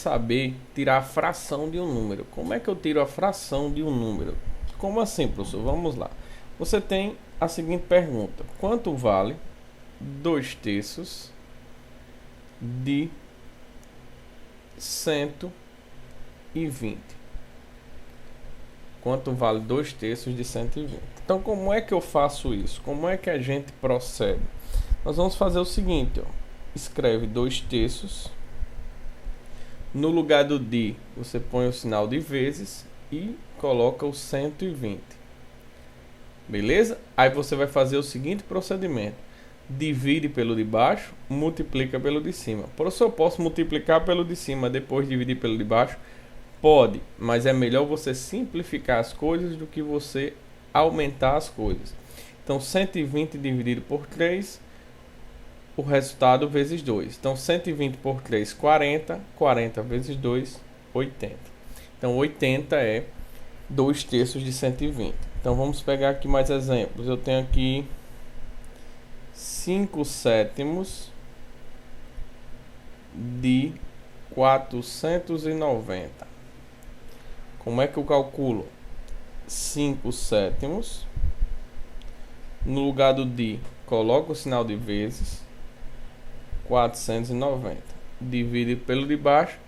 Saber tirar a fração de um número. Como é que eu tiro a fração de um número? Como assim, professor? Vamos lá. Você tem a seguinte pergunta: quanto vale 2/3 de 120? Quanto vale 2/3 de 120? Então, como é que eu faço isso? Como é que a gente procede? Nós vamos fazer o seguinte, ó. Escreve 2/3. No lugar do de, você põe o sinal de vezes e coloca o 120. Beleza? Aí você vai fazer o seguinte procedimento: divide pelo de baixo, multiplica pelo de cima. Professor, eu posso multiplicar pelo de cima, depois dividir pelo de baixo? Pode, mas é melhor você simplificar as coisas do que você aumentar as coisas. Então, 120 dividido por 3, o resultado vezes 2. Então, 120 por 3, 40. 40 vezes 2, 80. Então, 80 é 2/3 de 120. Então, vamos pegar aqui mais exemplos. Eu tenho aqui 5/7 de 490. Como é que eu calculo? 5/7. No lugar do de, coloco o sinal de vezes. 490. Divide pelo de baixo,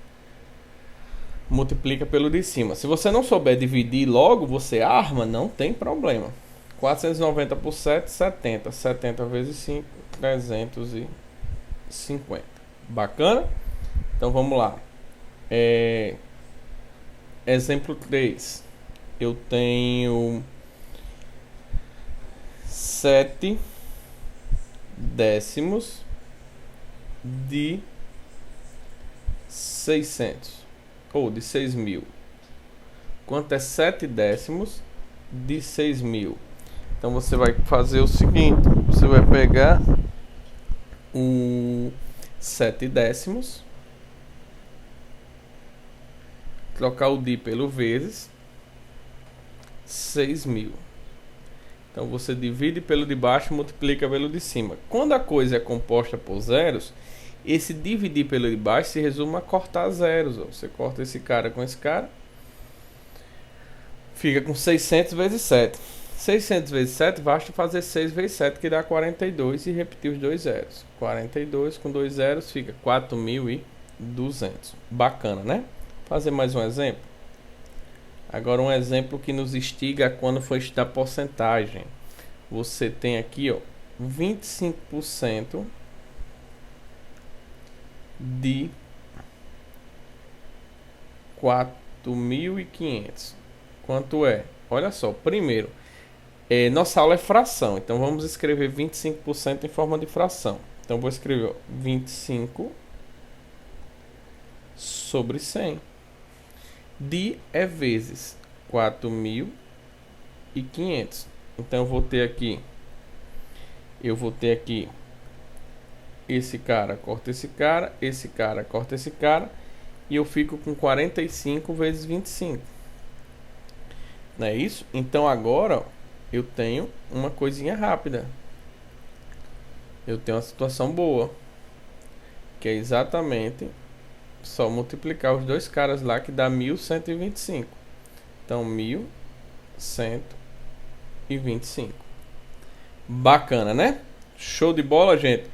multiplica pelo de cima. Se você não souber dividir logo, você arma, não tem problema. 490 por 7, 70. 70 vezes 5, 350. Bacana? Então vamos lá. Exemplo 3. Eu tenho 7 décimos de 600 ou de 6.000. Quanto é 7 décimos de 6.000? Então você vai fazer o seguinte: você vai pegar o 7 décimos, trocar o de pelo vezes 6.000. Então você divide pelo de baixo e multiplica pelo de cima. Quando a coisa é composta por zeros, esse dividir pelo de baixo se resume a cortar zeros. Você corta esse cara com esse cara, fica com 600 vezes 7. 600 vezes 7 basta fazer 6 vezes 7, que dá 42, e repetir os dois zeros. 42 com dois zeros fica 4.200. Bacana, né? Fazer mais um exemplo. Agora um exemplo que nos instiga quando for estudar porcentagem. Você tem aqui, ó, 25% de 4.500. Quanto é? Olha só, primeiro, nossa aula é fração, então vamos escrever 25% em forma de fração. Então vou escrever, ó, 25 sobre 100. De é vezes 4.500. Então eu vou ter aqui esse cara corta esse cara corta esse cara, e eu fico com 45 vezes 25. Não é isso? Então agora, ó, eu tenho uma coisinha rápida. Eu tenho uma situação boa, que é exatamente só multiplicar os dois caras lá, que dá 1.125. Então 1.125. Bacana, né? Show de bola, gente.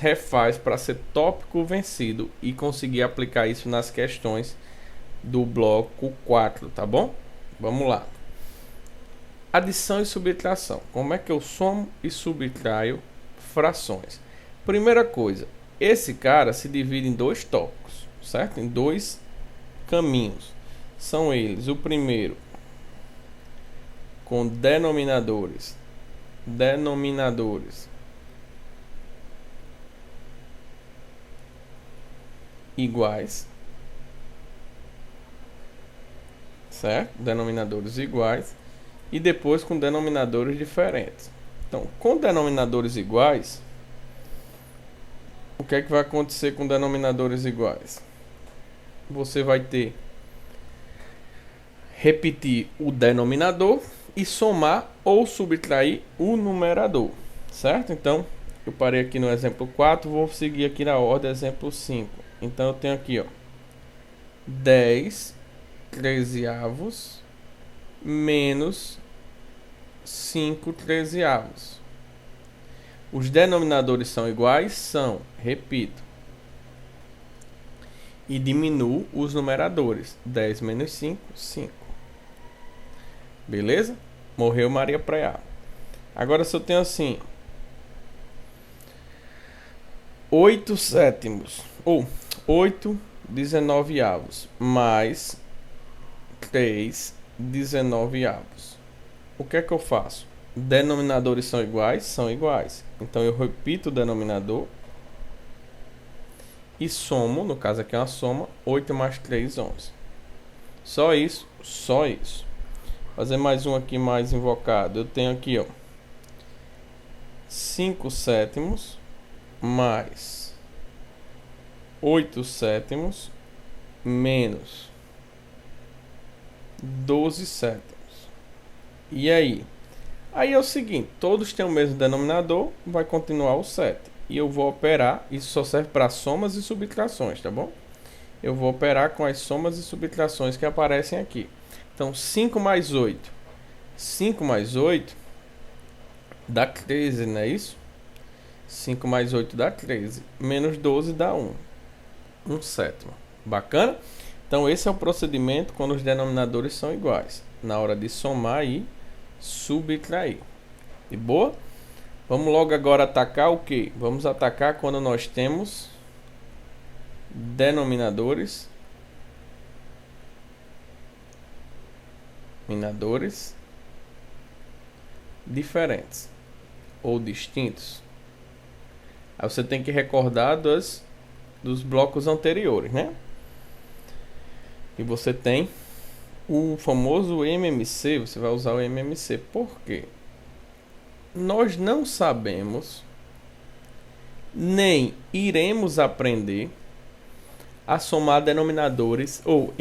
Refaz para ser tópico vencido e conseguir aplicar isso nas questões do bloco 4, tá bom? Vamos lá. Adição e subtração. Como é que eu somo e subtraio frações? Primeira coisa, esse cara se divide em dois tópicos, certo? Em dois caminhos. São eles: o primeiro com denominadores iguais, certo? Denominadores iguais. E depois com denominadores diferentes. Então, com denominadores iguais, o que é que vai acontecer com denominadores iguais? Você vai repetir o denominador e somar ou subtrair o numerador, certo? Então, eu parei aqui no exemplo 4, vou seguir aqui na ordem, exemplo 5. Então, eu tenho aqui, ó, 10 trezeavos menos 5 trezeavos. Os denominadores são iguais? São. Repito. E diminuo os numeradores. 10 menos 5, 5. Beleza? Morreu Maria Preá. Agora se eu tenho assim 8 sétimos, ou 8 dezeноveavos, mais 3 dezeноveavos. O que é que eu faço? Denominadores são iguais? São iguais. Então eu repito o denominador e somo, no caso aqui é uma soma, 8 mais 3, 11. Só isso, só isso. Fazer mais um aqui mais invocado. Eu tenho aqui, ó, 5 sétimos mais 8 sétimos menos 12 sétimos. E aí? Aí é o seguinte, todos têm o mesmo denominador, vai continuar o 7. E eu vou operar, isso só serve para somas e subtrações, tá bom? Eu vou operar com as somas e subtrações que aparecem aqui. Então, 5 mais 8. 5 mais 8 dá 13, não é isso? 5 mais 8 dá 13. Menos 12 dá 1. 1 sétimo. Bacana? Então, esse é o procedimento quando os denominadores são iguais. Na hora de somar e subtrair. De boa? Vamos logo agora atacar o quê? Vamos atacar quando nós temos denominadores diferentes ou distintos. Aí você tem que recordar dos blocos anteriores, né? E você tem o famoso MMC, você vai usar o MMC. Por quê? Nós não sabemos, nem iremos aprender a somar denominadores ou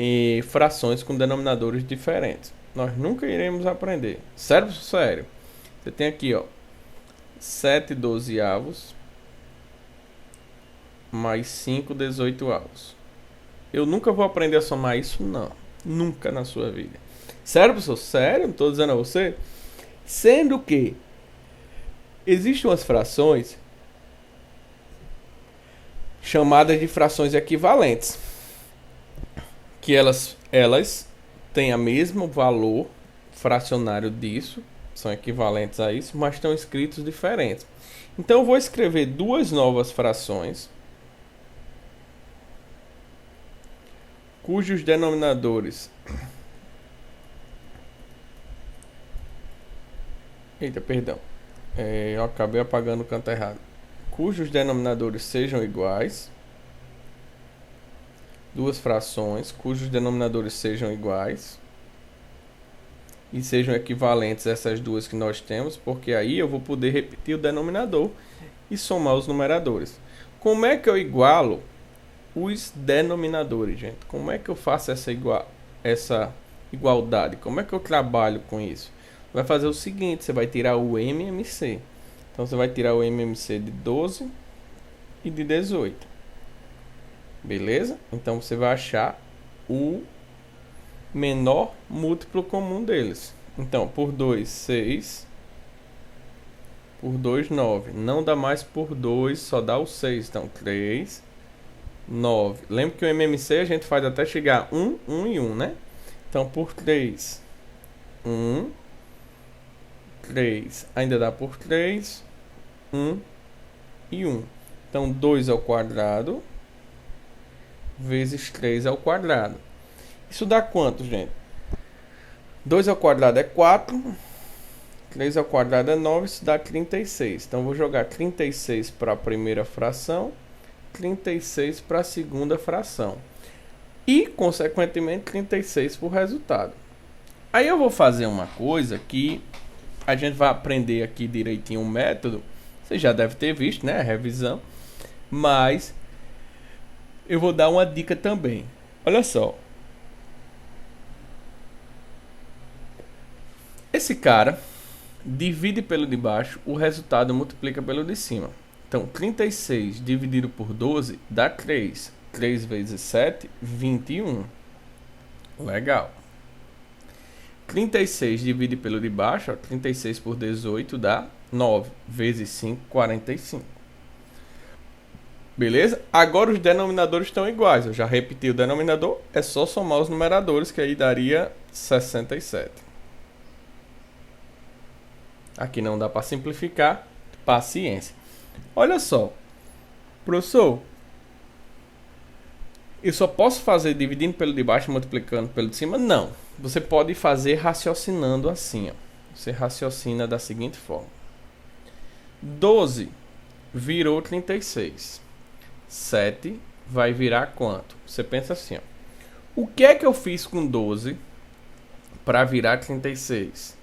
frações com denominadores diferentes. Nós nunca iremos aprender. Sério? Sério. Você tem aqui, ó, 7 dozeavos mais 5 dezoitoavos. Eu nunca vou aprender a somar isso, não. Nunca na sua vida. Sério, professor? Sério? Não estou dizendo a você. Sendo que existem umas frações chamadas de frações equivalentes, que elas têm o mesmo valor fracionário disso, são equivalentes a isso, mas estão escritos diferentes. Então eu vou escrever duas novas frações cujos denominadores eu acabei apagando o canto errado. Cujos denominadores sejam iguais. Duas frações cujos denominadores sejam iguais e sejam equivalentes a essas duas que nós temos, porque aí eu vou poder repetir o denominador e somar os numeradores. Como é que eu igualo os denominadores, gente? Como é que eu faço essa igualdade? Como é que eu trabalho com isso? Vai fazer o seguinte, você vai tirar o MMC. Então você vai tirar o MMC de 12 e de 18. Beleza? Então você vai achar o menor múltiplo comum deles. Então, por 2, 6. Por 2, 9. Não dá mais por 2, só dá o 6. Então, 3, 9. Lembra que o MMC a gente faz até chegar 1, 1 e 1, né? Então, por 3, 1. 3. Ainda dá por 3, 1 e 1. Então, 2 ao quadrado vezes 3 ao quadrado. Isso dá quanto, gente? 2 ao quadrado é 4. 3 ao quadrado é 9. Isso dá 36. Então, vou jogar 36 para a primeira fração. 36 para a segunda fração. E, consequentemente, 36 para o resultado. Aí eu vou fazer uma coisa que a gente vai aprender aqui direitinho o método. Você já deve ter visto, né? A revisão. Mas eu vou dar uma dica também. Olha só. Esse cara divide pelo de baixo, o resultado multiplica pelo de cima. Então, 36 dividido por 12 dá 3. 3 vezes 7, 21. Legal. 36 divide pelo de baixo, ó, 36 por 18 dá 9. Vezes 5, 45. Beleza? Agora os denominadores estão iguais. Eu já repeti o denominador. É só somar os numeradores, que aí daria 67. Aqui não dá para simplificar. Paciência. Olha só. Professor, eu só posso fazer dividindo pelo de baixo e multiplicando pelo de cima? Não. Você pode fazer raciocinando assim. Ó. Você raciocina da seguinte forma. 12 virou 36. 7 vai virar quanto? Você pensa assim, ó. O que é que eu fiz com 12 para virar 36?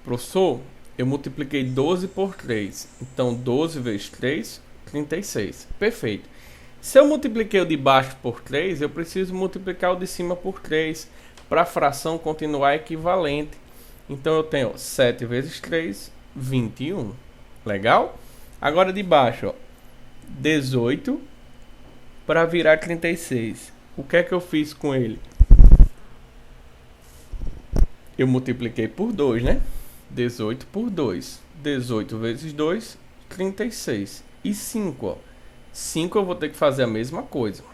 Professor, eu multipliquei 12 por 3. Então, 12 vezes 3, 36. Perfeito. Se eu multipliquei o de baixo por 3, eu preciso multiplicar o de cima por 3 para a fração continuar equivalente. Então, eu tenho 7 vezes 3, 21. Legal? Agora de baixo, ó, 18 para virar 36. O que é que eu fiz com ele? Eu multipliquei por 2, né? 18 por 2. 18 vezes 2, 36. E 5, ó. 5 eu vou ter que fazer a mesma coisa.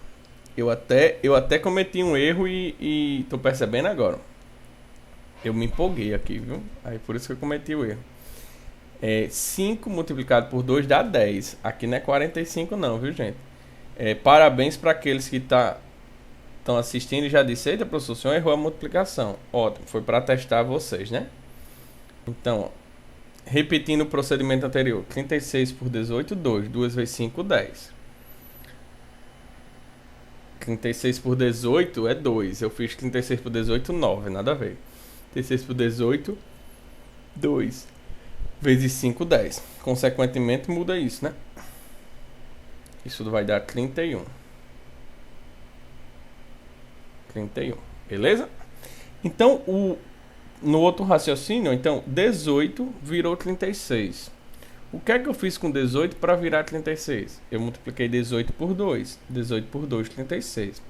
Eu até cometi um erro e tô percebendo agora. Eu me empolguei aqui, viu? Aí por isso que eu cometi o erro. 5 multiplicado por 2 dá 10. Aqui não é 45 não, viu, gente? Parabéns para aqueles que estão assistindo e já disse: eita, professor, o senhor errou a multiplicação. Ótimo, foi para testar vocês, né? Então, ó, repetindo o procedimento anterior. 36 por 18, 2. 2 vezes 5, 10. 36 por 18 é 2. Eu fiz 36 por 18, 9. Nada a ver. 36 por 18, 2. Vezes 5, 10. Consequentemente, muda isso, né? Isso vai dar 31. 31. Beleza? Então, no outro raciocínio, então, 18 virou 36. O que é que eu fiz com 18 para virar 36? Eu multipliquei 18 por 2. 18 por 2, 36.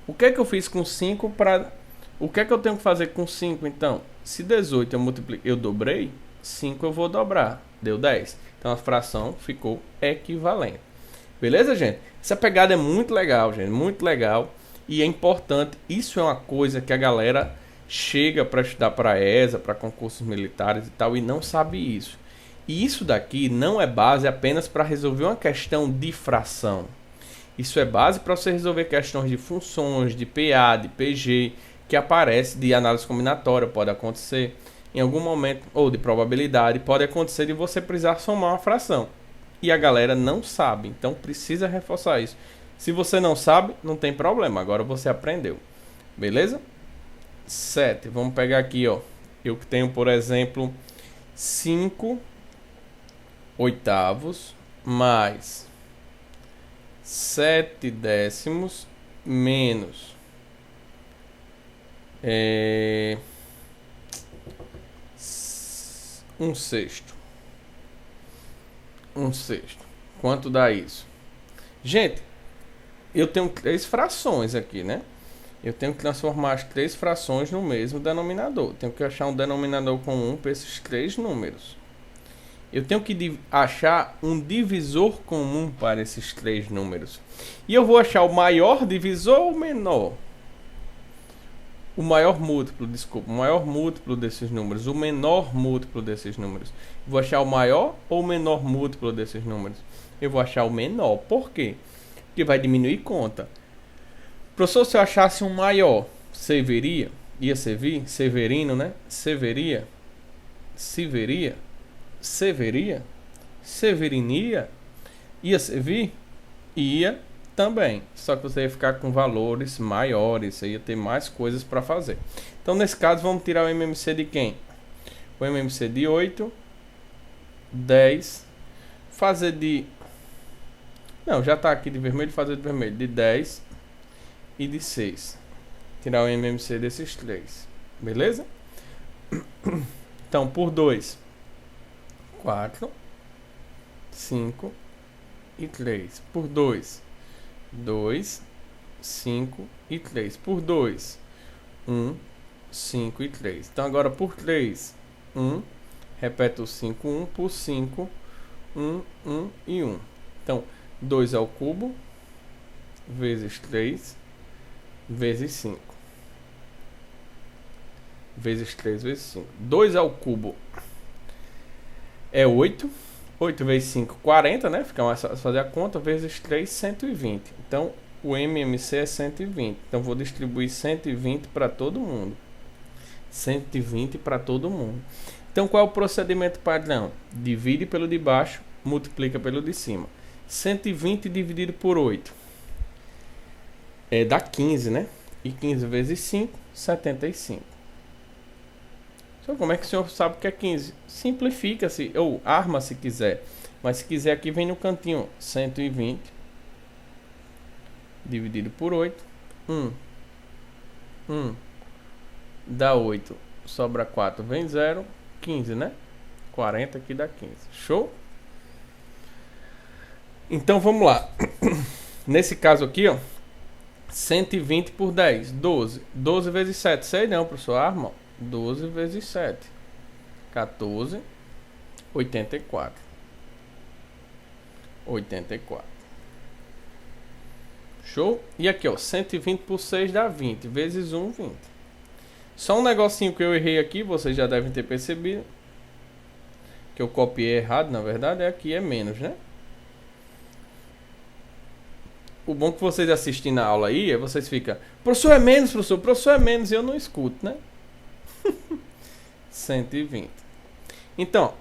O que é que eu fiz com 5 para... O que é que eu tenho que fazer com 5, então? Se 18 eu dobrei, 5 eu vou dobrar. Deu 10. Então, a fração ficou equivalente. Beleza, gente? Essa pegada é muito legal, gente. Muito legal. E é importante. Isso é uma coisa que a galera chega para estudar para a ESA, para concursos militares e tal, e não sabe isso. E isso daqui não é base apenas para resolver uma questão de fração. Isso é base para você resolver questões de funções, de PA, de PG, que aparece de análise combinatória, pode acontecer em algum momento, ou de probabilidade, pode acontecer de você precisar somar uma fração. E a galera não sabe, então precisa reforçar isso. Se você não sabe, não tem problema, agora você aprendeu. Beleza? 7, vamos pegar aqui, ó. Eu que tenho, por exemplo, 5 oitavos mais 7 décimos menos 1/6. 1/6. Quanto dá isso? Gente, eu tenho 3 frações aqui, né? Eu tenho que transformar as 3 frações no mesmo denominador. Tenho que achar um denominador comum para esses 3 números. Eu tenho que achar um divisor comum para esses 3 números. E eu vou achar o maior divisor ou o menor? O maior múltiplo, desculpa. O maior múltiplo desses números. O menor múltiplo desses números. Vou achar o maior ou o menor múltiplo desses números? Eu vou achar o menor. Por quê? Porque vai diminuir conta. Professor, se eu achasse um maior, Severia, ia servir? Severino, né? Severia, Severia, Severia, Severinia, ia servir? Ia também. Só que você ia ficar com valores maiores, você ia ter mais coisas para fazer. Então, nesse caso, vamos tirar o MMC de quem? O MMC de 8, 10, fazer de... Não, já está aqui de vermelho, fazer de vermelho, de 10... e de 6. Tirar o MMC desses 3. Beleza? Então, por 2, 4, 5 e 3. Por 2, 2, 5 e 3. Por 2, 1, 5 e 3. Então agora por 3, 1, repete o 5, 1, por 5, 1, 1 e 1. Então 2 ao cubo, vezes 3, vezes 5. Vezes 3, vezes 5. 2 ao cubo é 8. 8 vezes 5, 40, né? Fica mais fácil fazer a conta. Vezes 3, 120. Então, o MMC é 120. Então, vou distribuir 120 para todo mundo. 120 para todo mundo. Então, qual é o procedimento padrão? Divide pelo de baixo, multiplica pelo de cima. 120 dividido por 8 dá 15, né? E 15 vezes 5, 75. Então, como é que o senhor sabe que é 15? Simplifica-se, ou arma se quiser. Mas se quiser aqui, vem no cantinho. 120 dividido por 8. 1 dá 8. Sobra 4, vem 0. 15, né? 40 aqui dá 15. Show? Então, vamos lá. Nesse caso aqui, ó. 120 por 10, 12. 12 vezes 7, sei não, professor. Arma, 12 vezes 7, 14, 84. 84. Show? E aqui, ó, 120 por 6 dá 20, vezes 1, 20. Só um negocinho que eu errei aqui, vocês já devem ter percebido. Que eu copiei errado, na verdade, aqui é menos, né? O bom que vocês assistem na aula aí é vocês ficam, professor é menos, professor é menos, e eu não escuto, né? 120. Então,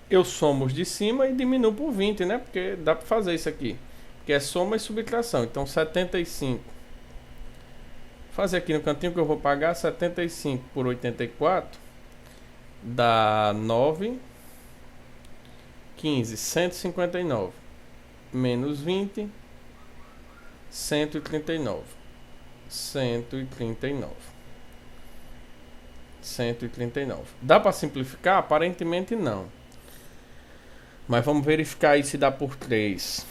eu somo os de cima e diminuo por 20, né? Porque dá para fazer isso aqui. Porque é soma e subtração. Então, 75. Vou fazer aqui no cantinho que eu vou pagar. 75 por 84 dá 9, 15, 159. Menos 20, 139. 139. 139. Dá para simplificar? Aparentemente não. Mas vamos verificar aí se dá por 3.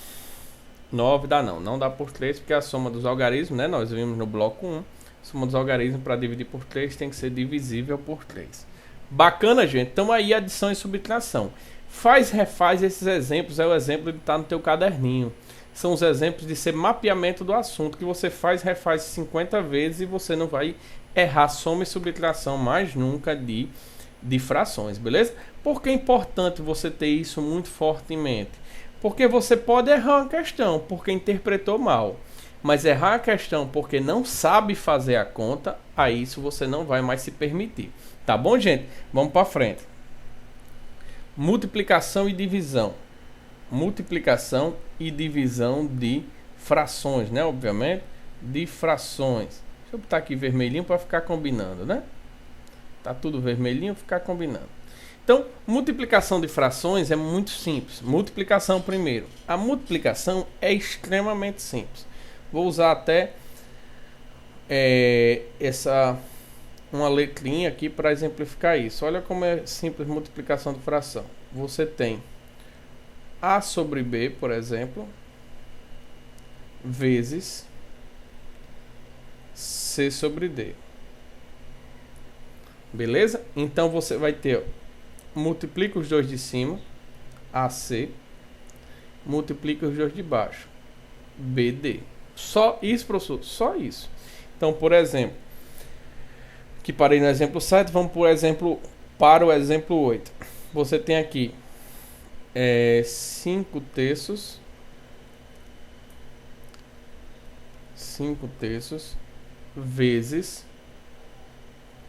9 dá não. Não dá por 3 porque a soma dos algarismos, né? Nós vimos no bloco 1. A soma dos algarismos para dividir por 3 tem que ser divisível por 3. Bacana, gente. Então aí adição e subtração. Refaz esses exemplos. É o exemplo de estar no teu caderninho. São os exemplos de ser mapeamento do assunto que você refaz 50 vezes e você não vai errar soma e subtração mais nunca de frações, beleza? Por que é importante você ter isso muito fortemente? Porque você pode errar uma questão porque interpretou mal, mas errar a questão porque não sabe fazer a conta, a isso você não vai mais se permitir. Tá bom, gente? Vamos para frente. Multiplicação e divisão. Multiplicação e divisão de frações, né? Obviamente, de frações. Deixa eu botar aqui vermelhinho para ficar combinando, né? Tá tudo vermelhinho, ficar combinando. Então, multiplicação de frações é muito simples. Multiplicação primeiro. A multiplicação é extremamente simples. Vou usar até uma letrinha aqui para exemplificar isso. Olha como é simples multiplicação de fração. Você tem A sobre B, por exemplo, vezes C sobre D. Beleza? Então você vai ter, ó, multiplica os dois de cima, AC, multiplica os dois de baixo, BD. Só isso, professor? Só isso. Então, por exemplo, que parei no exemplo 7, vamos para o exemplo 8. Você tem aqui 5 terços vezes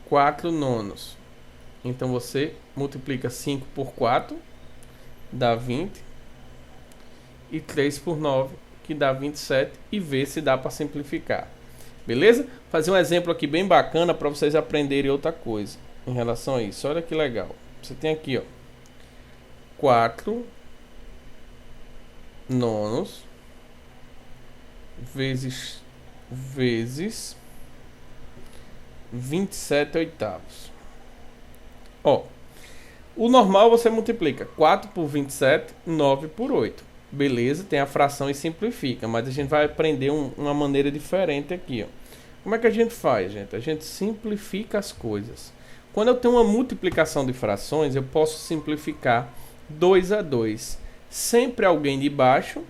4 nonos. Então você multiplica 5 por 4, dá 20, e 3 por 9, que dá 27, e vê se dá para simplificar. Beleza? Fazer um exemplo aqui bem bacana para vocês aprenderem outra coisa em relação a isso. Olha que legal. Você tem aqui, ó, 4 nonos vezes 27 oitavos. Ó, o normal você multiplica 4 por 27, 9 por 8. Beleza, tem a fração e simplifica, mas a gente vai aprender uma maneira diferente aqui, ó. Como é que a gente faz, gente? A gente simplifica as coisas. Quando eu tenho uma multiplicação de frações, eu posso simplificar 2 a 2. Sempre alguém de baixo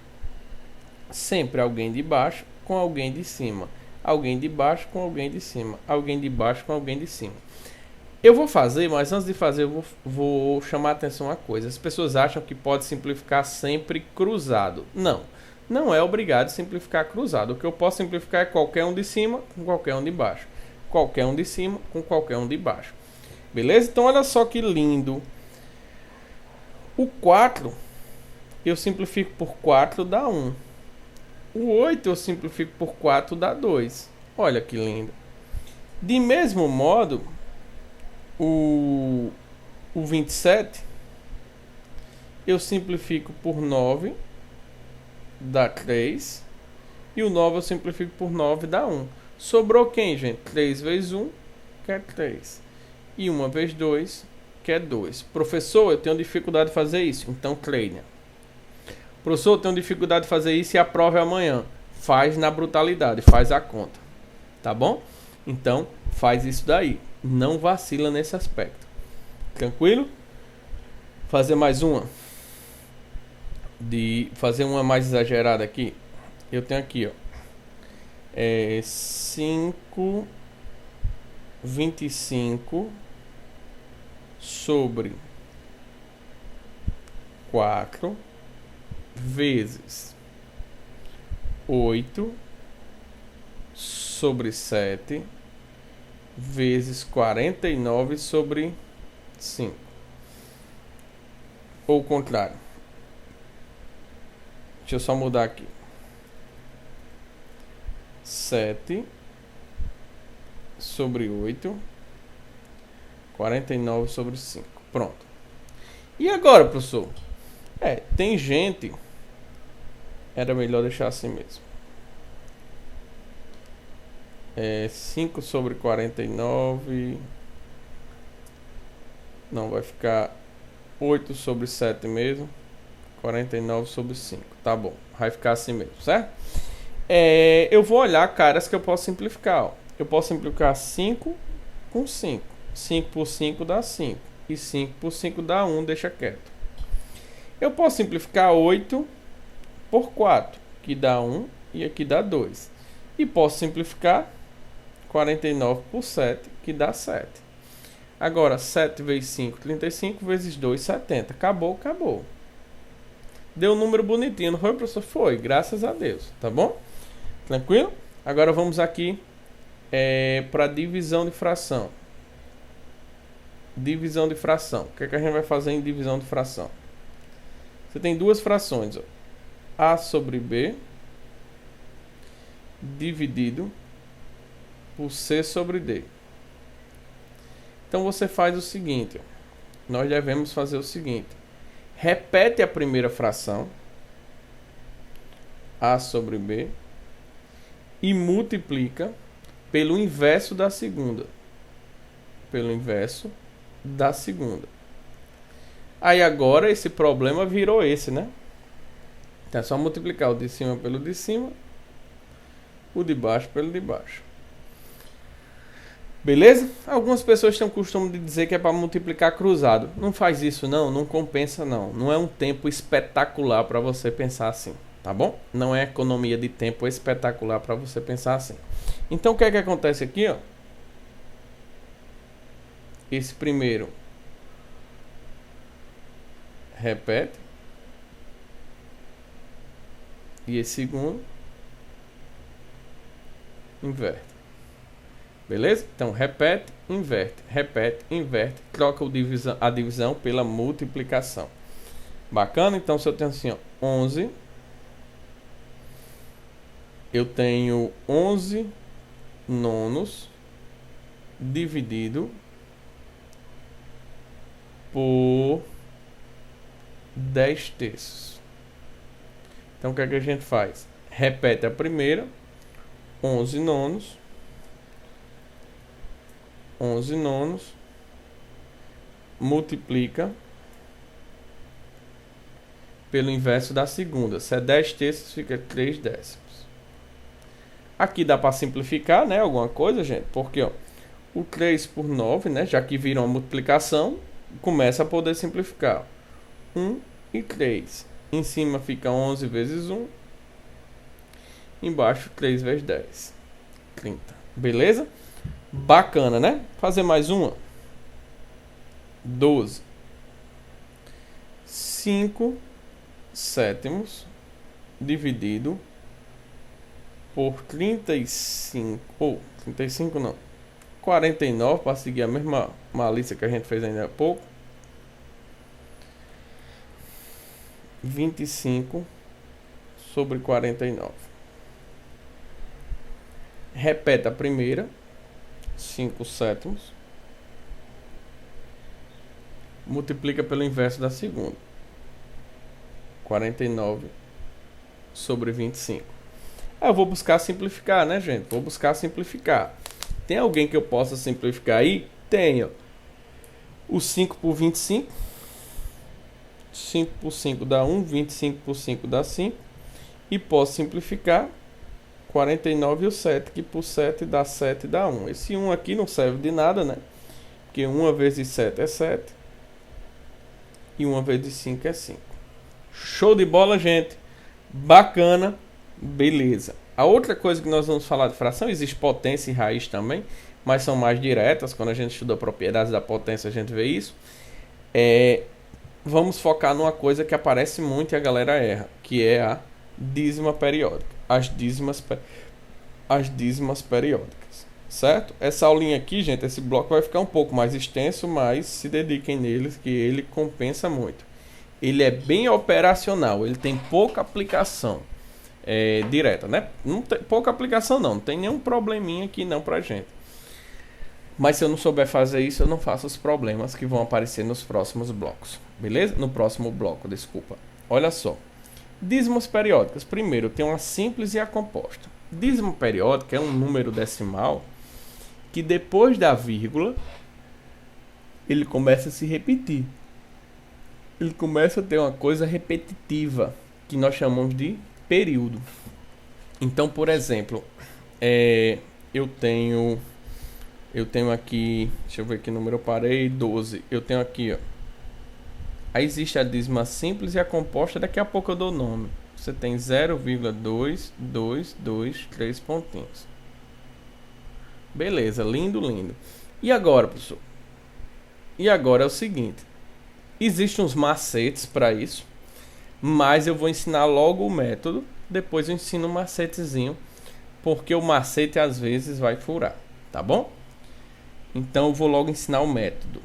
com alguém de cima. Alguém de baixo com alguém de cima. Alguém de baixo com alguém de cima. Eu vou fazer, mas antes de fazer, eu vou chamar a atenção a uma coisa. As pessoas acham que pode simplificar sempre cruzado. Não. Não é obrigado a simplificar cruzado. O que eu posso simplificar é qualquer um de cima com qualquer um de baixo. Qualquer um de cima com qualquer um de baixo. Beleza? Então olha só que lindo. O 4 eu simplifico por 4, dá 1. O 8 eu simplifico por 4, dá 2. Olha que lindo. De mesmo modo, o 27 eu simplifico por 9, dá 3. E o 9 eu simplifico por 9, dá 1. Sobrou quem, gente? 3 vezes 1, que é 3. E 1 vezes 2, que é 2. Professor, eu tenho dificuldade de fazer isso. Então treina. Professor, eu tenho dificuldade de fazer isso e a prova é amanhã. Faz na brutalidade, faz a conta. Tá bom? Então, faz isso daí. Não vacila nesse aspecto. Tranquilo? Fazer mais uma. Fazer uma mais exagerada aqui. Eu tenho aqui, ó. 5/25 sobre 4 vezes 8 sobre 7 vezes 49 sobre 5. Ou o contrário. Deixa eu só mudar aqui. 7 sobre 8, 49 sobre 5. Pronto. E agora, professor? Tem gente... Era melhor deixar assim mesmo. 5 sobre 49... Não, vai ficar 8 sobre 7 mesmo. 49 sobre 5. Tá bom. Vai ficar assim mesmo, certo? Eu vou olhar caras que eu posso simplificar. Ó. Eu posso simplificar 5 com 5. 5 por 5 dá 5. E 5 por 5 dá 1, deixa quieto. Eu posso simplificar 8 por 4, que dá 1 e aqui dá 2. E posso simplificar 49 por 7, que dá 7. Agora, 7 vezes 5, 35, vezes 2, 70. Acabou. Deu um número bonitinho, não foi, professor? Foi, graças a Deus, tá bom? Tranquilo? Agora vamos aqui para divisão de fração. Divisão de fração. O que é que a gente vai fazer em divisão de fração? Você tem duas frações. Ó. A sobre B dividido por C sobre D. Então você faz o seguinte. Ó. Nós devemos fazer o seguinte. Repete a primeira fração. A sobre B. E multiplica pelo inverso da segunda. Pelo inverso da segunda. Aí agora esse problema virou esse, né? Então é só multiplicar o de cima pelo de cima. O de baixo pelo de baixo. Beleza? Algumas pessoas têm o costume de dizer que é para multiplicar cruzado. Não faz isso não, não compensa não. Não é um tempo espetacular para você pensar assim. Tá bom? Não é economia de tempo espetacular para você pensar assim. Então o que é que acontece aqui, ó? Esse primeiro repete. E esse segundo inverte. Beleza? Então repete, inverte, troca a divisão pela multiplicação. Bacana? Então se eu tenho assim, ó, 11, eu tenho 11 nonos dividido por 10 terços. Então o que é que a gente faz? Repete a primeira, 11 nonos, 11 nonos, multiplica pelo inverso da segunda. Se é 10 terços, fica 3 décimos. Aqui dá para simplificar, né, alguma coisa, gente, porque ó, o 3 por 9, né, já que viram a multiplicação, começa a poder simplificar. 1 e 3. Em cima fica 11 vezes 1. Embaixo 3 vezes 10. 30. Beleza? Bacana, né? Fazer mais uma. 12. 5 sétimos dividido por 35. Ou 35 não. 49, para seguir a mesma malícia que a gente fez ainda há pouco. 25 sobre 49. Repete a primeira. 5 sétimos. Multiplica pelo inverso da segunda. 49 sobre 25. Eu vou buscar simplificar, né, gente? Vou buscar simplificar. Tem alguém que eu possa simplificar aí? Tenho. O 5 por 25. 5 por 5 dá 1. 25 por 5 dá 5. E posso simplificar 49 e o 7, que por 7 dá 7 dá 1. Esse 1 aqui não serve de nada, né? Porque 1 vezes 7 é 7. E 1 vezes 5 é 5. Show de bola, gente. Bacana. Beleza. A outra coisa que nós vamos falar de fração, existe potência e raiz também, mas são mais diretas. Quando a gente estuda propriedades da potência, a gente vê isso. Vamos focar numa coisa que aparece muito e a galera erra, que é a dízima periódica. As dízimas periódicas. Certo? Essa aulinha aqui, gente, esse bloco vai ficar um pouco mais extenso, mas se dediquem neles, que ele compensa muito. Ele é bem operacional, ele tem pouca aplicação direta, né? Não tem pouca aplicação não tem nenhum probleminha aqui não pra gente. Mas se eu não souber fazer isso, eu não faço os problemas que vão aparecer nos próximos blocos. Beleza? No próximo bloco, desculpa. Olha só. Dízimas periódicas. Primeiro, tem uma simples e a composta. Dízima periódica é um número decimal que depois da vírgula ele começa a se repetir. Ele começa a ter uma coisa repetitiva que nós chamamos de período. Então, por exemplo, eu tenho aqui, deixa eu ver que número eu parei, 12. Eu tenho aqui, ó. Aí existe a dízima simples e a composta, daqui a pouco eu dou o nome. Você tem 0,2223 pontinhos. Beleza, lindo, lindo. E agora, professor? E agora é o seguinte. Existem uns macetes para isso, mas eu vou ensinar logo o método, depois eu ensino um macetezinho, porque o macete às vezes vai furar, tá bom? Então eu vou logo ensinar o método.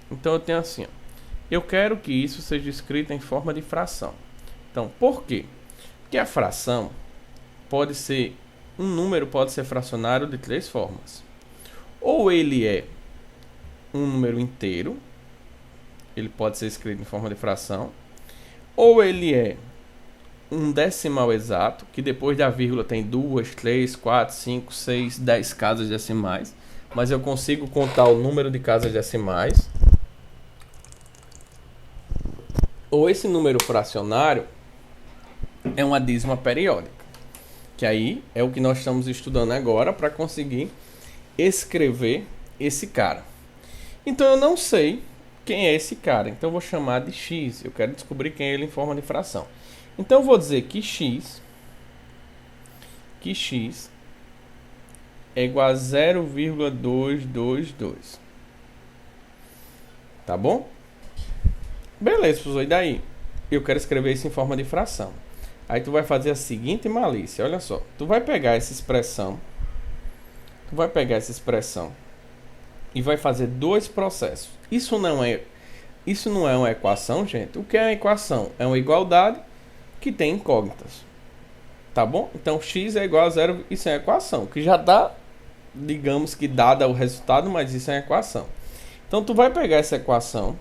Então eu tenho assim, ó. Eu quero que isso seja escrito em forma de fração. Então, por quê? Porque a fração pode ser, um número pode ser fracionário de três formas. Ou ele é um número inteiro, ele pode ser escrito em forma de fração. Ou ele é um decimal exato, que depois da vírgula tem 2, 3, 4, 5, 6, 10 casas decimais. Mas eu consigo contar o número de casas decimais. Ou esse número fracionário é uma dízima periódica, que aí é o que nós estamos estudando agora para conseguir escrever esse cara. Então eu não sei quem é esse cara, então eu vou chamar de x. Eu quero descobrir quem é ele em forma de fração. Então eu vou dizer que x é igual a 0,222. Tá bom? Beleza, professor, e daí? Eu quero escrever isso em forma de fração. Aí tu vai fazer a seguinte malícia, olha só. Tu vai pegar essa expressão e vai fazer dois processos. Isso não é uma equação, gente. O que é uma equação? É uma igualdade que tem incógnitas. Tá bom? Então x é igual a zero, isso é uma equação, que já dá, digamos que dada o resultado, mas isso é uma equação. Então tu vai pegar essa equação,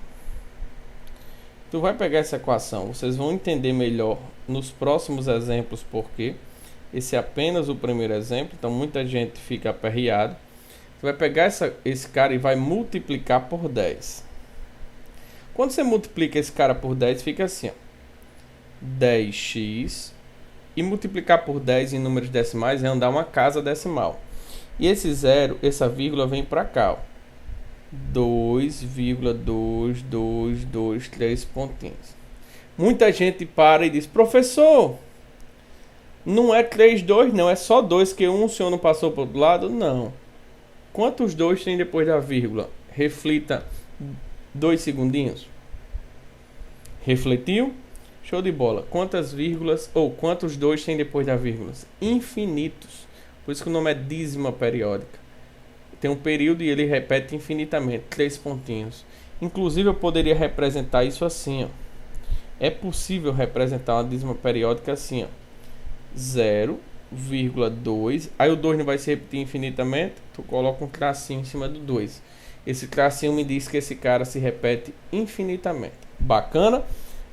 vocês vão entender melhor nos próximos exemplos, porque esse é apenas o primeiro exemplo, então muita gente fica aperreado. Tu vai pegar esse cara e vai multiplicar por 10. Quando você multiplica esse cara por 10, fica assim, ó, 10x E multiplicar por 10 em números decimais é andar uma casa decimal. E esse zero, essa vírgula vem para cá, ó. 2,2223 pontinhos. Muita gente para e diz: professor, não é 3, 2 não, é só 2, que um o senhor não passou para o outro lado? Não. Quantos 2 tem depois da vírgula? Reflita 2 segundinhos. Refletiu? Show de bola. Quantas vírgulas ou quantos 2 tem depois da vírgula? Infinitos. Por isso que o nome é dízima periódica. Tem um período e ele repete infinitamente. 3 pontinhos. Inclusive eu poderia representar isso assim, ó. É possível representar uma dízima periódica assim, ó. 0,2. Aí o 2 não vai se repetir infinitamente. Tu coloca um tracinho em cima do 2. Esse tracinho me diz que esse cara se repete infinitamente. Bacana?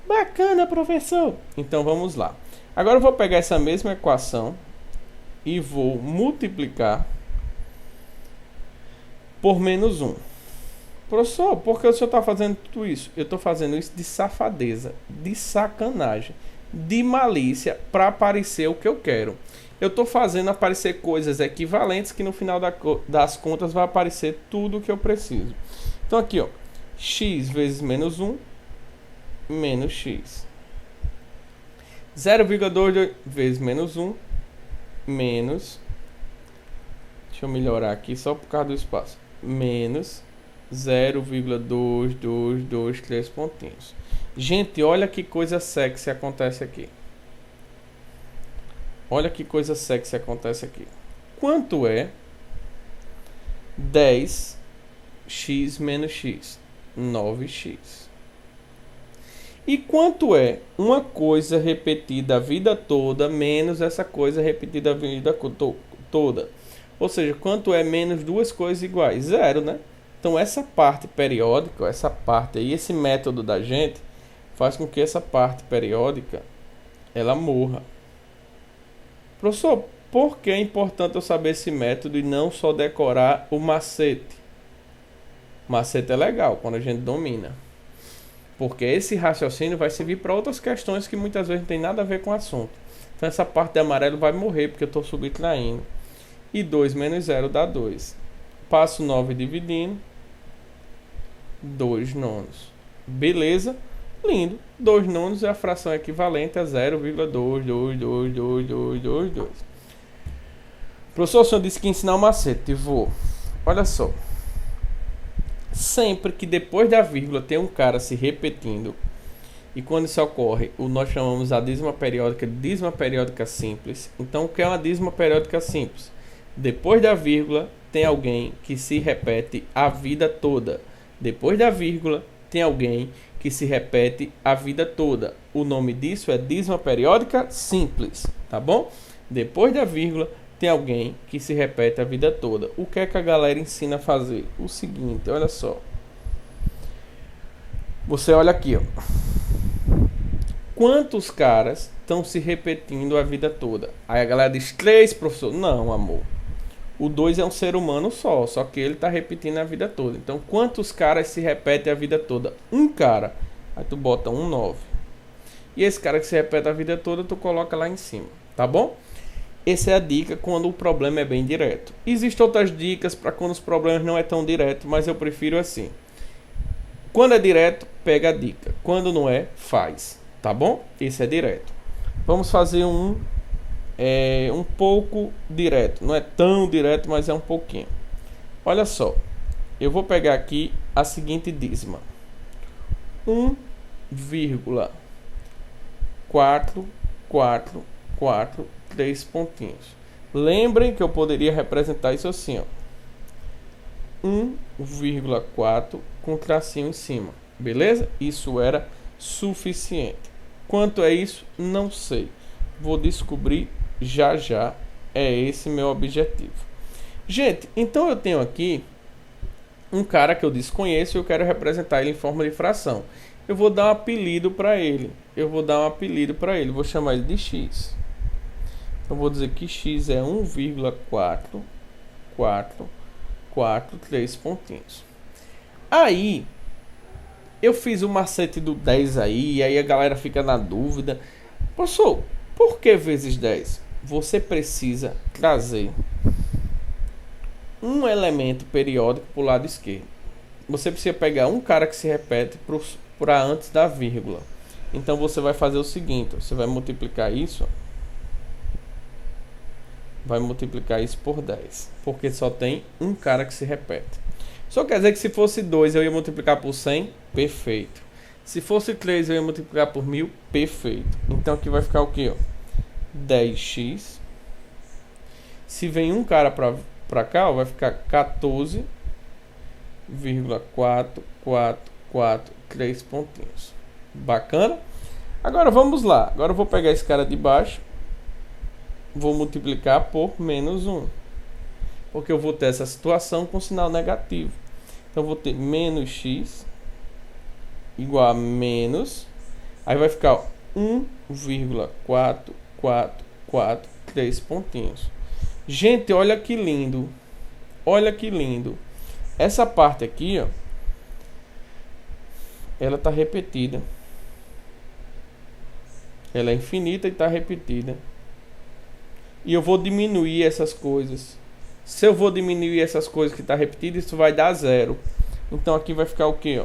Bacana, professor! Então vamos lá. Agora eu vou pegar essa mesma equação e vou multiplicar por menos 1. Professor, por que o senhor está fazendo tudo isso? Eu estou fazendo isso de safadeza, de sacanagem, de malícia, para aparecer o que eu quero. Eu estou fazendo aparecer coisas equivalentes que no final das contas vai aparecer tudo o que eu preciso. Então aqui, ó, x vezes menos 1 menos x. 0,2 vezes menos 1 menos, deixa eu melhorar aqui só por causa do espaço, menos 0,2223 pontinhos. Gente, olha que coisa sexy acontece aqui. Olha que coisa sexy acontece aqui. Quanto é 10x menos x? 9x. E quanto é uma coisa repetida a vida toda menos essa coisa repetida a vida toda? Ou seja, quanto é menos duas coisas iguais? Zero, né? Então essa parte periódica, essa parte aí, esse método da gente faz com que essa parte periódica ela morra. Professor, por que é importante eu saber esse método e não só decorar o macete? Macete é legal quando a gente domina. Porque esse raciocínio vai servir para outras questões que muitas vezes não tem nada a ver com o assunto. Então essa parte de amarelo vai morrer porque eu estou subtraindo. E 2 menos 0 dá 2. Passo 9 dividindo. 2 nonos. Beleza? Lindo. 2 nonos é a fração equivalente a 0,2222222. Professor, o senhor disse que ia ensinar o macete. Vou. Olha só. Sempre que depois da vírgula tem um cara se repetindo, e quando isso ocorre, nós chamamos a dízima periódica de dízima periódica simples. Então, o que é uma dízima periódica simples? Depois da vírgula tem alguém que se repete a vida toda. Depois da vírgula tem alguém que se repete a vida toda. O nome disso é dízima periódica simples, tá bom? Depois da vírgula tem alguém que se repete a vida toda. O que é que a galera ensina a fazer? O seguinte, olha só. Você olha aqui, ó. Quantos caras estão se repetindo a vida toda? Aí a galera diz 3, professor. Não, amor. O 2 é um ser humano só que ele está repetindo a vida toda. Então, quantos caras se repetem a vida toda? Um cara. Aí tu bota 9. E esse cara que se repete a vida toda, tu coloca lá em cima, tá bom? Essa é a dica quando o problema é bem direto. Existem outras dicas para quando os problemas não é tão direto, mas eu prefiro assim. Quando é direto, pega a dica. Quando não é, faz. Tá bom? Esse é direto. Vamos fazer um pouco direto. Não é tão direto, mas é um pouquinho. Olha só. Eu vou pegar aqui a seguinte dízima. 1,443 pontinhos. Lembrem que eu poderia representar isso assim, ó. 1,4 com tracinho em cima. Beleza? Isso era suficiente. Quanto é isso? Não sei. Vou descobrir já já. É esse meu objetivo. Gente, então eu tenho aqui um cara que eu desconheço e eu quero representar ele em forma de fração. Eu vou dar um apelido para ele. Vou chamar ele de x. Eu vou dizer que x é 1,443 pontinhos. Aí, eu fiz o macete do 10 aí, e aí a galera fica na dúvida. Professor, Por que vezes 10? Você precisa trazer um elemento periódico para o lado esquerdo. Você precisa pegar um cara que se repete para antes da vírgula. Então você vai fazer o seguinte, você vai multiplicar isso, por 10, porque só tem um cara que se repete. Só quer dizer que se fosse 2 eu ia multiplicar por 100, perfeito. Se fosse 3 eu ia multiplicar por 1000, perfeito. Então aqui vai ficar o que? 10x. Se vem um cara para cá, vai ficar 14,443 pontinhos. Bacana? Agora vamos lá. Agora eu vou pegar esse cara de baixo, vou multiplicar por menos 1, porque eu vou ter essa situação com sinal negativo. Então eu vou ter menos x igual a menos, aí vai ficar 1,443 pontinhos. Gente, olha que lindo. Olha que lindo. Essa parte aqui, ó, ela está repetida. Ela é infinita e está repetida. E eu vou diminuir essas coisas. Se eu vou diminuir essas coisas que está repetida, isso vai dar 0. Então aqui vai ficar o que?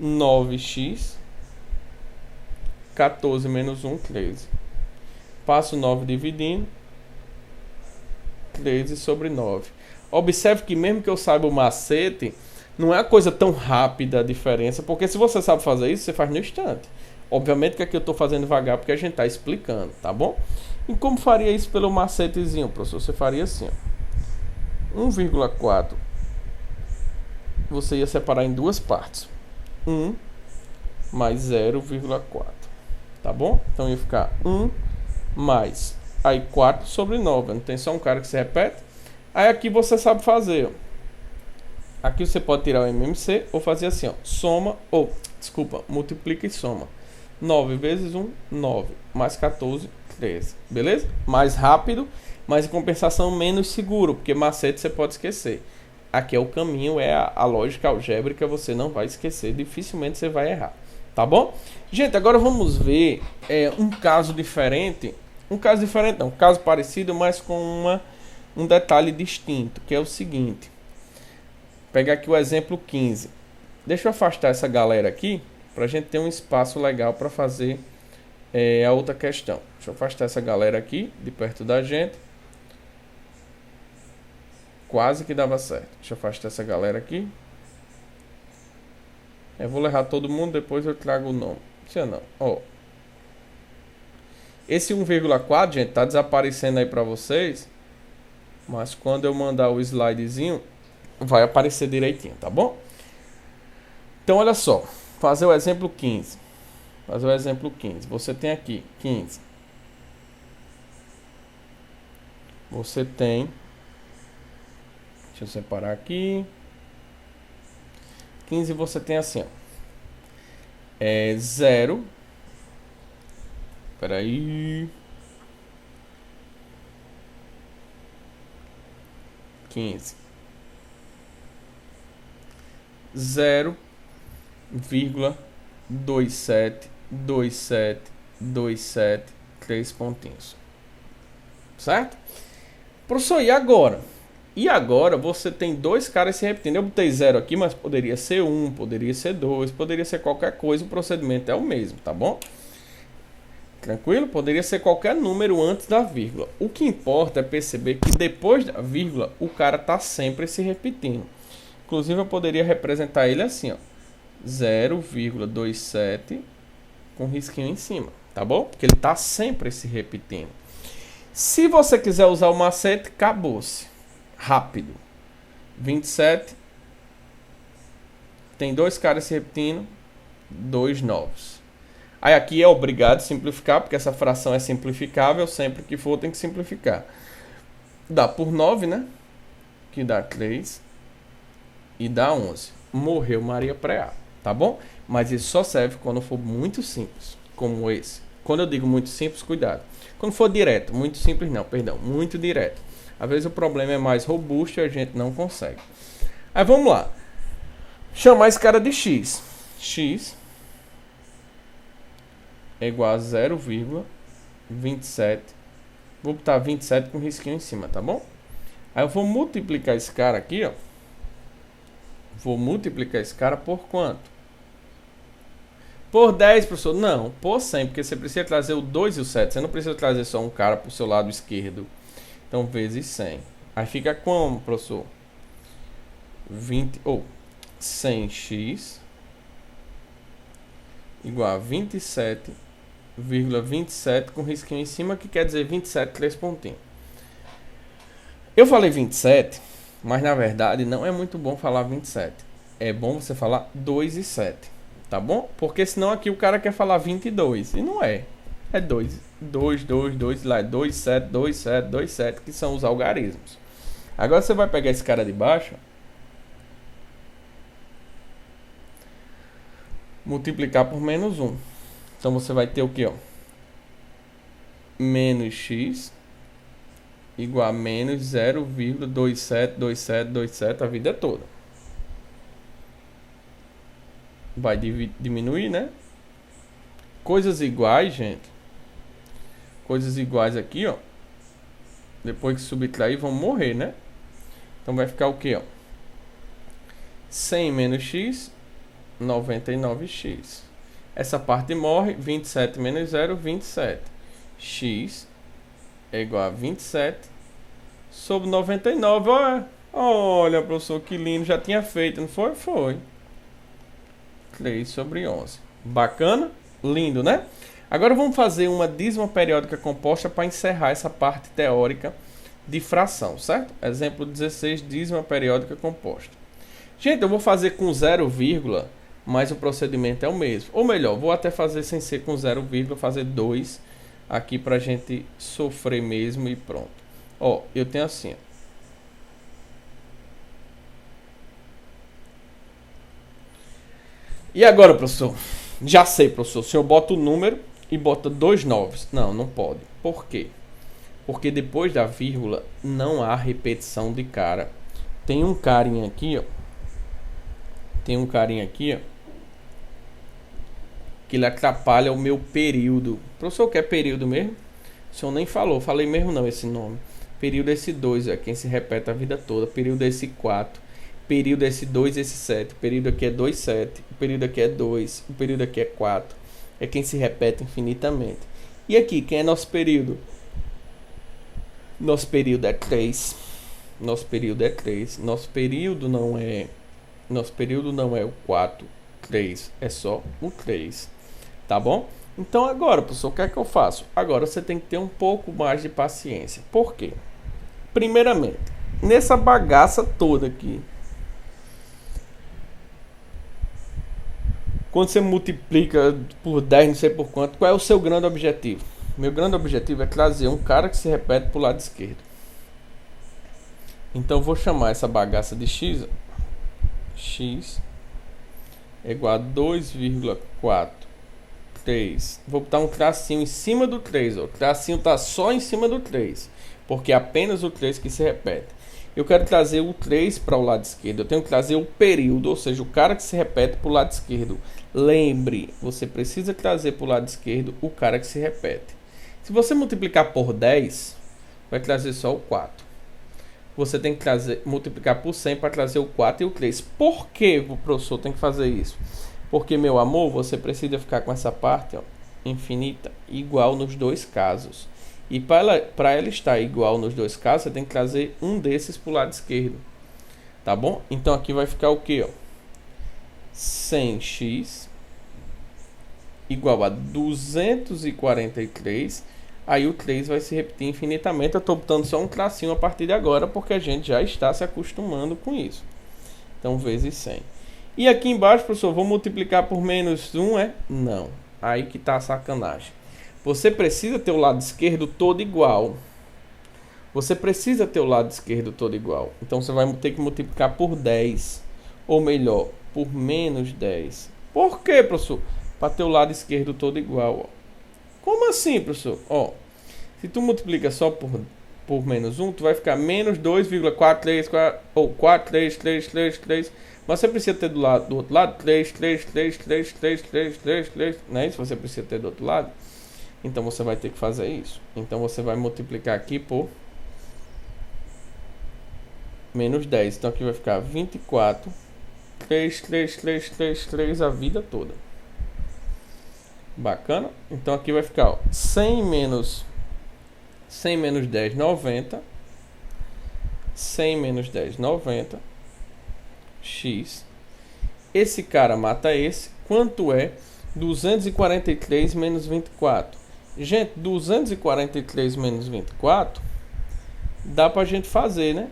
9x. 14 menos 1, 13. Passo 9 dividindo. 13 sobre 9. Observe que mesmo que eu saiba o macete, não é uma coisa tão rápida a diferença, porque se você sabe fazer isso, você faz no instante. Obviamente que aqui eu estou fazendo devagar porque a gente está explicando, tá bom? E como faria isso pelo macetezinho, professor? Você faria assim, 1,4 você ia separar em duas partes. 1 mais 0,4. Tá bom? Então ia ficar 1 mais aí 4 sobre 9. Não tem só um cara que se repete? Aí aqui você sabe fazer, ó. Aqui você pode tirar o MMC ou fazer assim, ó, soma, ou, desculpa, multiplica e soma. 9 vezes 1, 9, mais 14, 13, beleza? Mais rápido, mas em compensação menos seguro, porque macete você pode esquecer. Aqui é o caminho, é a lógica algébrica, você não vai esquecer, dificilmente você vai errar, tá bom? Gente, agora vamos ver um caso diferente, um caso parecido, mas com um detalhe distinto, que é o seguinte. Pegar aqui o exemplo 15. Deixa eu afastar essa galera aqui, para a gente ter um espaço legal para fazer a outra questão. Deixa eu afastar essa galera aqui, de perto da gente. Quase que dava certo. Deixa eu afastar essa galera aqui. Eu vou errar todo mundo, depois eu trago o nome. Se não, ó. Esse 1,4, gente, tá desaparecendo aí para vocês. Mas quando eu mandar o slidezinho, vai aparecer direitinho, tá bom? Então, olha só. Fazer o exemplo 15. Você tem aqui 15. Você tem... Deixa eu separar aqui. 15 você tem assim, ó. 0. Espera aí. 15. 0,272727 pontinhos. Certo? Professor, e agora? E agora você tem dois caras se repetindo. Eu botei 0 aqui, mas poderia ser 1, poderia ser 2, poderia ser qualquer coisa. O procedimento é o mesmo, tá bom? Tranquilo? Poderia ser qualquer número antes da vírgula. O que importa é perceber que depois da vírgula o cara está sempre se repetindo. Inclusive eu poderia representar ele assim, ó, 0,27 com risquinho em cima, tá bom? Porque ele está sempre se repetindo. Se você quiser usar o macete, acabou-se. Rápido. 27. Tem dois caras se repetindo, dois novos. Aí aqui é obrigado a simplificar, porque essa fração é simplificável, sempre que for tem que simplificar. Dá por 9, né? Que dá 3. E dá 11. Morreu Maria Preá, tá bom? Mas isso só serve quando for muito simples, como esse. Quando eu digo muito simples, cuidado. Quando for direto, muito simples não, perdão, muito direto. Às vezes o problema é mais robusto e a gente não consegue. Aí vamos lá. Chamar esse cara de x. X é igual a 0,27 27. Vou botar 27 com risquinho em cima, tá bom? Aí eu vou multiplicar esse cara aqui, ó. Vou multiplicar esse cara por quanto? Por 10, professor? Não, por 100, porque você precisa trazer o 2 e o 7. Você não precisa trazer só um cara para o seu lado esquerdo. Então, vezes 100. Aí fica como, professor? 100x igual a 27,27 com risquinho em cima, que quer dizer 27, 3 pontinhos. Eu falei 27, mas na verdade não é muito bom falar 27. É bom você falar 2 e 7, tá bom? Porque senão aqui o cara quer falar 22 e não é. É 2, 2, 2, 2, lá é 2, 7, 2, 7, 2, 7, que são os algarismos. Agora você vai pegar esse cara de baixo, multiplicar por menos 1. Então você vai ter o que, ó? Menos x igual a menos 0,272727 a vida toda. Vai diminuir, né? Coisas iguais, gente. Coisas iguais aqui, ó. Depois que subtrair, vão morrer, né? Então vai ficar o que, ó? 100 menos x, 99x. Essa parte morre. 27 menos 0, 27. X é igual a 27 sobre 99. Olha, professor, que lindo. Já tinha feito, não foi? Foi. 3 sobre 11. Bacana? Lindo, né? Agora vamos fazer uma dízima periódica composta para encerrar essa parte teórica de fração, certo? Exemplo 16, dízima periódica composta. Gente, eu vou fazer com 0, mas o procedimento é o mesmo. Ou melhor, vou até fazer sem ser com 0, fazer 2 aqui para a gente sofrer mesmo e pronto. Ó, eu tenho assim, ó. E agora, professor? Já sei, professor. O senhor bota o número e bota 2 9s. Não, não pode. Por quê? Porque depois da vírgula não há repetição de cara. Tem um carinha aqui, ó. Tem um carinha aqui, ó, que ele atrapalha o meu período. Professor, quer período mesmo? O senhor nem falou. Falei mesmo não esse nome. Período é esse 2, é quem se repete a vida toda. Período é esse 4. Período é esse 2 e esse 7. O período aqui é 2, 7. O período aqui é 2. O período aqui é 4. É quem se repete infinitamente. E aqui, quem é nosso período? Nosso período é 3. Nosso período é 3. Nosso período não é o 4, 3. É só o 3. Tá bom? Então agora, professor, o que é que eu faço? Agora você tem que ter um pouco mais de paciência. Por quê? Primeiramente, nessa bagaça toda aqui, quando você multiplica por 10, não sei por quanto, qual é o seu grande objetivo? Meu grande objetivo é trazer um cara que se repete para o lado esquerdo. Então eu vou chamar essa bagaça de x. X é igual a 2,43. Vou botar um tracinho em cima do 3. Ó. O tracinho está só em cima do 3, porque é apenas o 3 que se repete. Eu quero trazer o 3 para o lado esquerdo. Eu tenho que trazer o período, ou seja, o cara que se repete para o lado esquerdo. Lembre, você precisa trazer para o lado esquerdo o cara que se repete. Se você multiplicar por 10, vai trazer só o 4. Você tem que multiplicar por 100 para trazer o 4 e o 3. Por que o professor tem que fazer isso? Porque, meu amor, você precisa ficar com essa parte, ó, infinita igual nos dois casos. E para ela estar igual nos dois casos, você tem que trazer um desses para o lado esquerdo. Tá bom? Então aqui vai ficar o que? 100x igual a 243. Aí o 3 vai se repetir infinitamente. Eu estou botando só um tracinho a partir de agora, porque a gente já está se acostumando com isso. Então, vezes 100. E aqui embaixo, professor, vou multiplicar por menos 1, é? Não. Aí que está a sacanagem. Você precisa ter o lado esquerdo todo igual. Você precisa ter o lado esquerdo todo igual. Então, você vai ter que multiplicar por 10. Ou melhor, por menos 10. Por quê, professor? Para ter o lado esquerdo todo igual, ó. Como assim, professor? Ó, se tu multiplica só por menos 1, tu vai ficar menos 2,43 ou 4,3. Mas você precisa ter do outro lado 3. Não é isso que você precisa ter do outro lado? Então você vai ter que fazer isso. Então você vai multiplicar aqui por menos 10. Então aqui vai ficar 24, 3, 3, 3, 3, 3 a vida toda. Bacana? Então aqui vai ficar, ó, 100 menos 10, 90. 100 menos 10, 90. X. Esse cara mata esse. Quanto é 243 menos 24? Gente, 243 menos 24 dá pra gente fazer, né?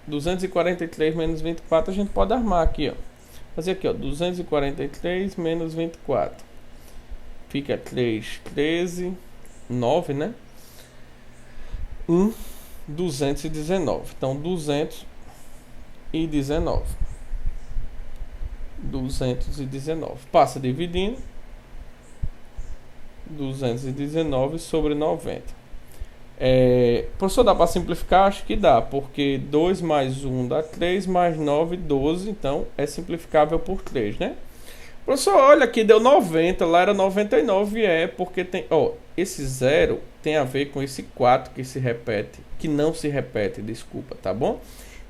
243 menos 24 a gente pode armar aqui, ó. Fazer aqui, ó, 243 menos 24. Fica 3, 13, 9, né? 219. Então, 219. 219. Passa dividindo. 219 sobre 90. Professor, dá para simplificar? Acho que dá, porque 2 mais 1 dá 3, mais 9, 12. Então, é simplificável por 3, né? Professor, olha aqui, deu 90, lá era 99, porque tem... Ó, esse 0 tem a ver com esse 4 que se repete, que não se repete, desculpa, tá bom?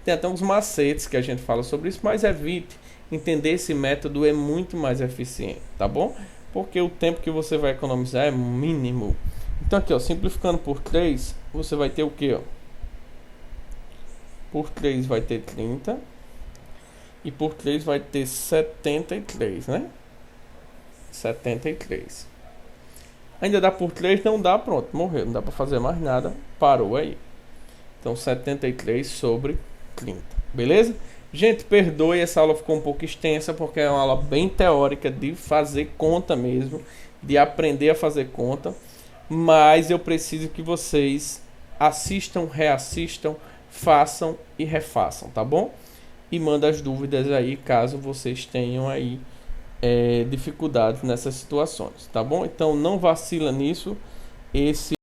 Tem até uns macetes que a gente fala sobre isso, mas evite. Entender esse método é muito mais eficiente, tá bom? Porque o tempo que você vai economizar é mínimo. Então aqui, ó, simplificando por 3, você vai ter o que, ó? Por 3 vai ter 30. E por 3 vai ter 73, né? 73. Ainda dá por 3? Não dá, pronto, morreu. Não dá pra fazer mais nada, parou aí. Então 73 sobre 30, beleza? Gente, perdoe, essa aula ficou um pouco extensa, porque é uma aula bem teórica de fazer conta mesmo, de aprender a fazer conta. Mas eu preciso que vocês assistam, reassistam, façam e refaçam, tá bom? E manda as dúvidas aí, caso vocês tenham aí dificuldades nessas situações, tá bom? Então não vacila nisso. Esse